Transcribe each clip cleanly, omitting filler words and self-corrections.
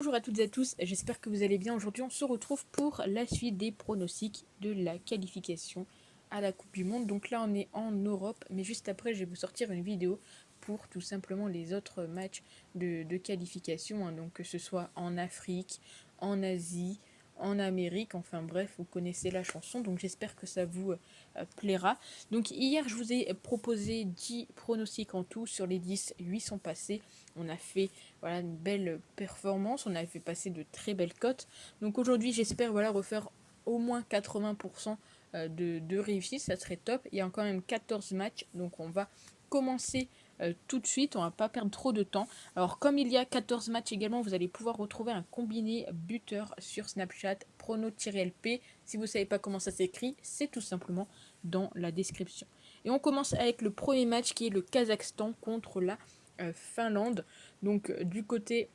Bonjour à toutes et à tous, j'espère que vous allez bien. Aujourd'hui, on se retrouve pour la suite des pronostics de la qualification à la Coupe du Monde. Donc là, on est en Europe, mais juste après, je vais vous sortir une vidéo pour tout simplement les autres matchs de qualification, donc que ce soit en Afrique, en Asie, en Amérique, enfin bref, vous connaissez la chanson, donc j'espère que ça vous plaira. Donc hier, je vous ai proposé 10 pronostics en tout, sur les 10, 8 sont passés. On a fait une belle performance, on a fait passer de très belles cotes. Donc aujourd'hui, j'espère refaire au moins 80% de réussite, ça serait top. Il y a quand même 14 matchs, donc on va commencer tout de suite, on va pas perdre trop de temps. Alors comme il y a 14 matchs également, vous allez pouvoir retrouver un combiné buteur sur Snapchat, prono-lp. Si vous ne savez pas comment ça s'écrit, c'est tout simplement dans la description. Et on commence avec le premier match qui est le Kazakhstan contre la Finlande. Donc du côté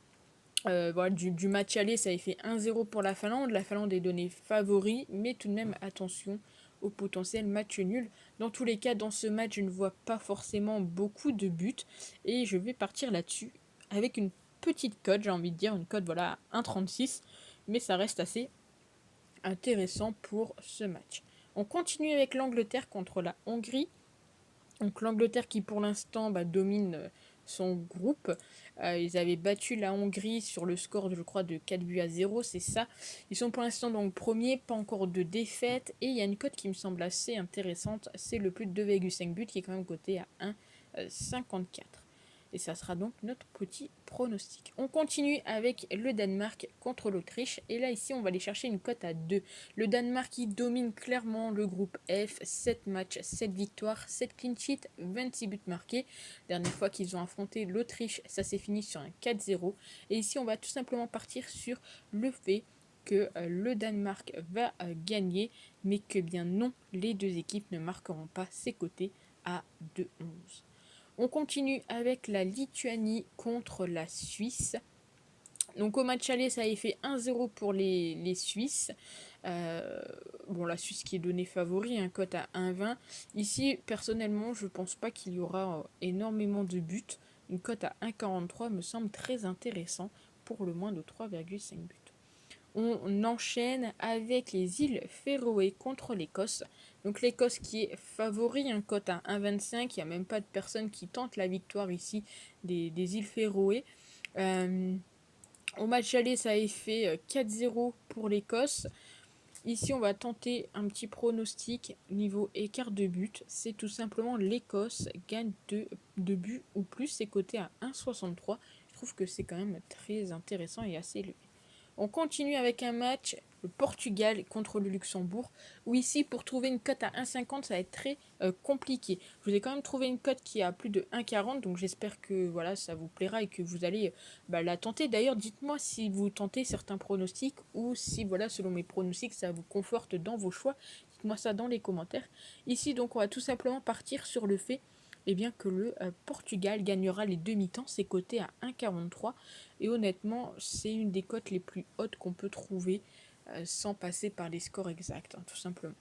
du match aller, ça avait fait 1-0 pour la Finlande. La Finlande est donnée favori, mais tout de même attention au potentiel match nul. Dans tous les cas, dans ce match, je ne vois pas forcément beaucoup de buts. Et je vais partir là-dessus avec une petite cote, j'ai envie de dire, une cote à 1,36. Mais ça reste assez intéressant pour ce match. On continue avec l'Angleterre contre la Hongrie. Donc l'Angleterre qui pour l'instant domine son groupe. Ils avaient battu la Hongrie sur le score, je crois, de 4-0, c'est ça. Ils sont pour l'instant donc premiers, pas encore de défaite. Et il y a une cote qui me semble assez intéressante, c'est le plus de 2,5 buts qui est quand même coté à 1,54. Et ça sera donc notre petit pronostic. On continue avec le Danemark contre l'Autriche. Et là, ici, on va aller chercher une cote à 2. Le Danemark qui domine clairement le groupe F. 7 matchs, 7 victoires, 7 clean sheets, 26 buts marqués. Dernière fois qu'ils ont affronté l'Autriche, ça s'est fini sur un 4-0. Et ici, on va tout simplement partir sur le fait que le Danemark va gagner, mais que bien non, les deux équipes ne marqueront pas. C'est coté à 2,11. On continue avec la Lituanie contre la Suisse. Donc au match aller, ça avait fait 1-0 pour les Suisses. La Suisse qui est donnée favori, un cote à 1,20. Ici, personnellement, je pense pas qu'il y aura énormément de buts. Une cote à 1,43 me semble très intéressant pour le moins de 3,5 buts. On enchaîne avec les îles Féroé contre l'Écosse. Donc l'Écosse qui est favori, un cote à 1,25. Il n'y a même pas de personne qui tente la victoire ici des îles Féroé. Au match aller, ça a fait 4-0 pour l'Écosse. Ici, on va tenter un petit pronostic niveau écart de but. C'est tout simplement l'Écosse gagne 2 buts ou plus. C'est coté à 1,63. Je trouve que c'est quand même très intéressant et assez élevé. On continue avec un match, le Portugal contre le Luxembourg, où ici, pour trouver une cote à 1,50, ça va être très compliqué. Je vous ai quand même trouvé une cote qui est à plus de 1,40, donc j'espère que ça vous plaira et que vous allez la tenter. D'ailleurs, dites-moi si vous tentez certains pronostics ou si, selon mes pronostics, ça vous conforte dans vos choix. Dites-moi ça dans les commentaires. Ici, donc, on va tout simplement partir sur le fait que le Portugal gagnera les demi-temps. C'est coté à 1,43. Et honnêtement, c'est une des cotes les plus hautes qu'on peut trouver sans passer par les scores exacts, tout simplement.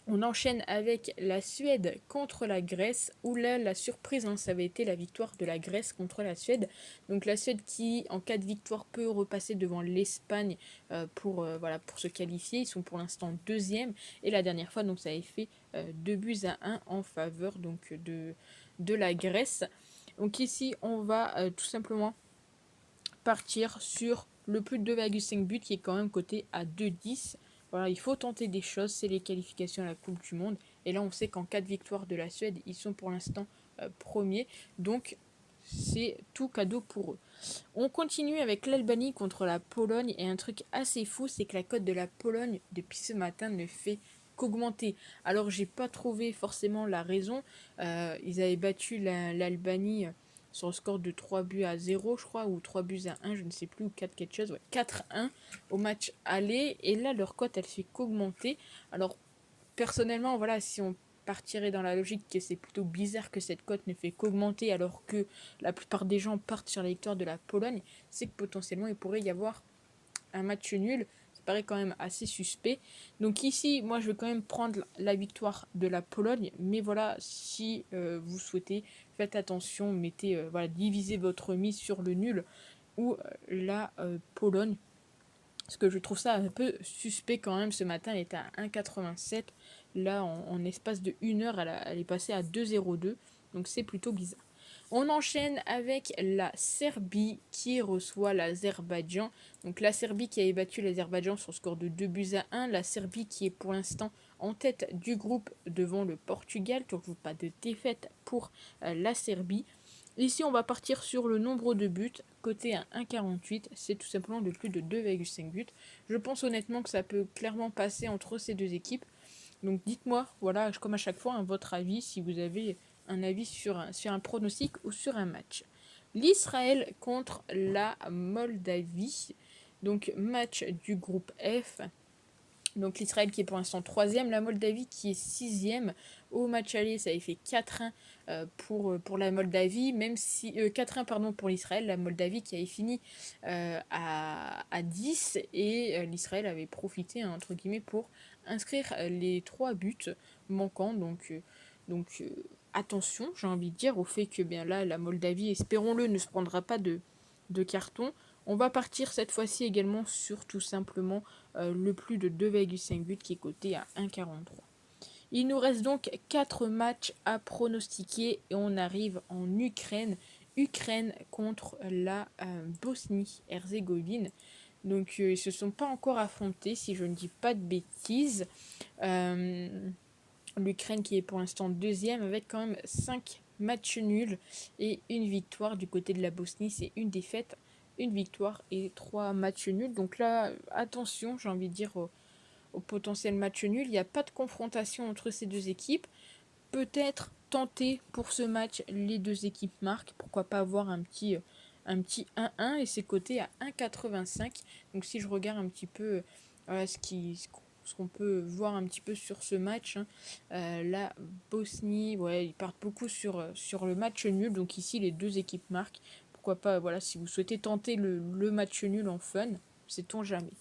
On enchaîne avec la Suède contre la Grèce, où là, la surprise, ça avait été la victoire de la Grèce contre la Suède. Donc la Suède qui, en cas de victoire, peut repasser devant l'Espagne pour se qualifier. Ils sont pour l'instant deuxième. Et la dernière fois, donc, ça avait fait 2-1 en faveur de la Grèce. Donc ici, on va tout simplement partir sur le plus de 2,5 buts qui est quand même coté à 2,10. Voilà, il faut tenter des choses, c'est les qualifications à la Coupe du Monde. Et là, on sait qu'en cas de victoire de la Suède, ils sont pour l'instant premiers. Donc, c'est tout cadeau pour eux. On continue avec l'Albanie contre la Pologne. Et un truc assez fou, c'est que la cote de la Pologne, depuis ce matin, ne fait qu'augmenter. Alors, j'ai pas trouvé forcément la raison. Ils avaient battu l'Albanie sur le score de 3-0, je crois, ou 3-1, je ne sais plus, ou 4 quelque chose, 4-1 au match aller. Et là, leur cote, elle fait qu'augmenter. Alors, personnellement, si on partirait dans la logique que c'est plutôt bizarre que cette cote ne fait qu'augmenter alors que la plupart des gens partent sur la victoire de la Pologne, c'est que potentiellement il pourrait y avoir un match nul. Ça paraît quand même assez suspect. Donc ici, moi je vais quand même prendre la victoire de la Pologne, mais si vous souhaitez, faites attention, divisez votre mise sur le nul. ou la Pologne. Parce que je trouve ça un peu suspect quand même. Ce matin, elle était à 1,87. Là, en espace de 1 heure, elle est passée à 2,02. Donc c'est plutôt bizarre. On enchaîne avec la Serbie qui reçoit l'Azerbaïdjan. Donc la Serbie qui a battu l'Azerbaïdjan sur le score de 2-1. La Serbie qui est pour l'instant en tête du groupe devant le Portugal. Toujours pas de défaite pour la Serbie. Ici, on va partir sur le nombre de buts, côté à 1,48, c'est tout simplement de plus de 2,5 buts. Je pense honnêtement que ça peut clairement passer entre ces deux équipes. Donc dites-moi, voilà, comme à chaque fois, votre avis, si vous avez un avis sur un pronostic ou sur un match. L'Israël contre la Moldavie, donc match du groupe F. Donc l'Israël qui est pour l'instant 3e, la Moldavie qui est 6e. Au match aller, ça avait fait 4-1 pour la Moldavie, même si 4-1 pardon pour l'Israël, la Moldavie qui avait fini à 10 et l'Israël avait profité entre guillemets pour inscrire les 3 buts manquants. Donc attention, j'ai envie de dire au fait que bien là la Moldavie, espérons-le, ne se prendra pas de carton. On va partir cette fois-ci également sur tout simplement le plus de 2,5 buts qui est coté à 1,43. Il nous reste donc 4 matchs à pronostiquer et on arrive en Ukraine. Ukraine contre la Bosnie-Herzégovine. Donc ils ne se sont pas encore affrontés si je ne dis pas de bêtises. L'Ukraine qui est pour l'instant 2e avec quand même 5 matchs nuls et une victoire. Du côté de la Bosnie, c'est une défaite, une victoire et 3 matchs nuls. Donc là, attention, j'ai envie de dire au potentiel match nul. Il n'y a pas de confrontation entre ces deux équipes. Peut-être tenter pour ce match, les deux équipes marquent. Pourquoi pas avoir un petit 1-1 et c'est coté à 1,85. Donc si je regarde un petit peu ce qu'on peut voir un petit peu sur ce match, la Bosnie, ouais, ils partent beaucoup sur le match nul. Donc ici, les deux équipes marquent. Pourquoi pas, voilà, si vous souhaitez tenter le match nul en fun, sait-on jamais.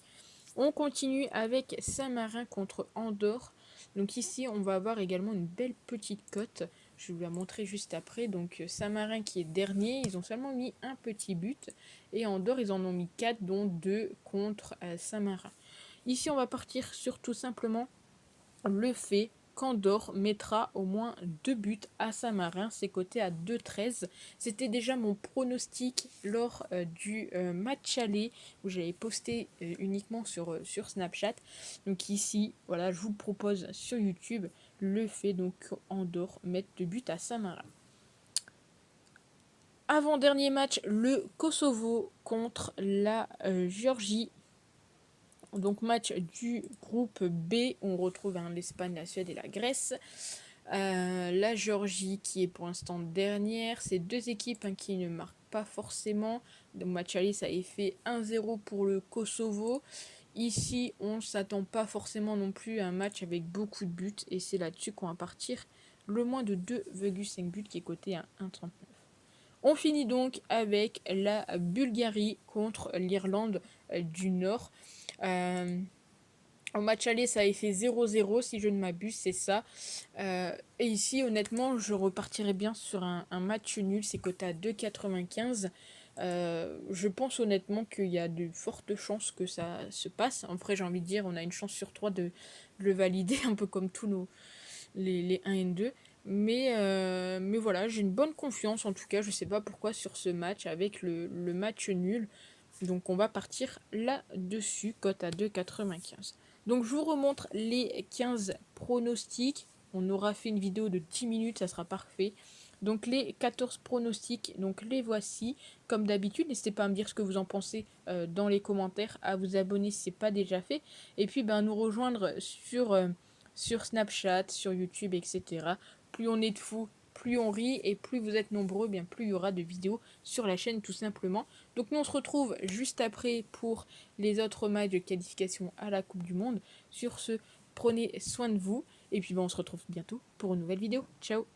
On continue avec Saint-Marin contre Andorre. Donc ici, on va avoir également une belle petite cote. Je vais vous la montrer juste après. Donc Saint-Marin qui est dernier, ils ont seulement mis un petit but. Et Andorre, ils en ont mis 4, dont 2 contre Saint-Marin. Ici, on va partir sur tout simplement le fait qu'Andorre mettra au moins 2 buts à Saint-Marin, c'est coté à 2,13. C'était déjà mon pronostic lors du match aller où j'avais posté uniquement sur Snapchat. Donc ici, voilà, je vous propose sur YouTube le fait donc qu'Andorre mette 2 buts à Saint-Marin. Avant-dernier match, le Kosovo contre la Géorgie. Donc match du groupe B, on retrouve l'Espagne, la Suède et la Grèce. La Géorgie qui est pour l'instant dernière. C'est deux équipes qui ne marquent pas forcément. Donc match aller, ça a fait 1-0 pour le Kosovo. Ici, on ne s'attend pas forcément non plus à un match avec beaucoup de buts. Et c'est là-dessus qu'on va partir le moins de 2,5 buts qui est coté à 1,39. On finit donc avec la Bulgarie contre l'Irlande du Nord. Au match aller, ça a fait 0-0, si je ne m'abuse, c'est ça. Et ici, honnêtement, je repartirais bien sur un match nul, c'est coté à 2,95. Je pense honnêtement qu'il y a de fortes chances que ça se passe. En vrai, j'ai envie de dire, on a une chance sur 3 de le valider, un peu comme tous les 1 et 2. Mais voilà, j'ai une bonne confiance, en tout cas, je ne sais pas pourquoi, sur ce match, avec le match nul. Donc on va partir là-dessus, cote à 2,95. Donc je vous remontre les 15 pronostics. On aura fait une vidéo de 10 minutes, ça sera parfait. Donc les 14 pronostics, donc les voici. Comme d'habitude, n'hésitez pas à me dire ce que vous en pensez dans les commentaires, à vous abonner si ce n'est pas déjà fait. Et puis nous rejoindre sur Snapchat, sur YouTube, etc. Plus on est de fous, plus on rit et plus vous êtes nombreux, bien plus il y aura de vidéos sur la chaîne tout simplement. Donc nous on se retrouve juste après pour les autres matchs de qualification à la Coupe du Monde. Sur ce, prenez soin de vous et puis on se retrouve bientôt pour une nouvelle vidéo. Ciao.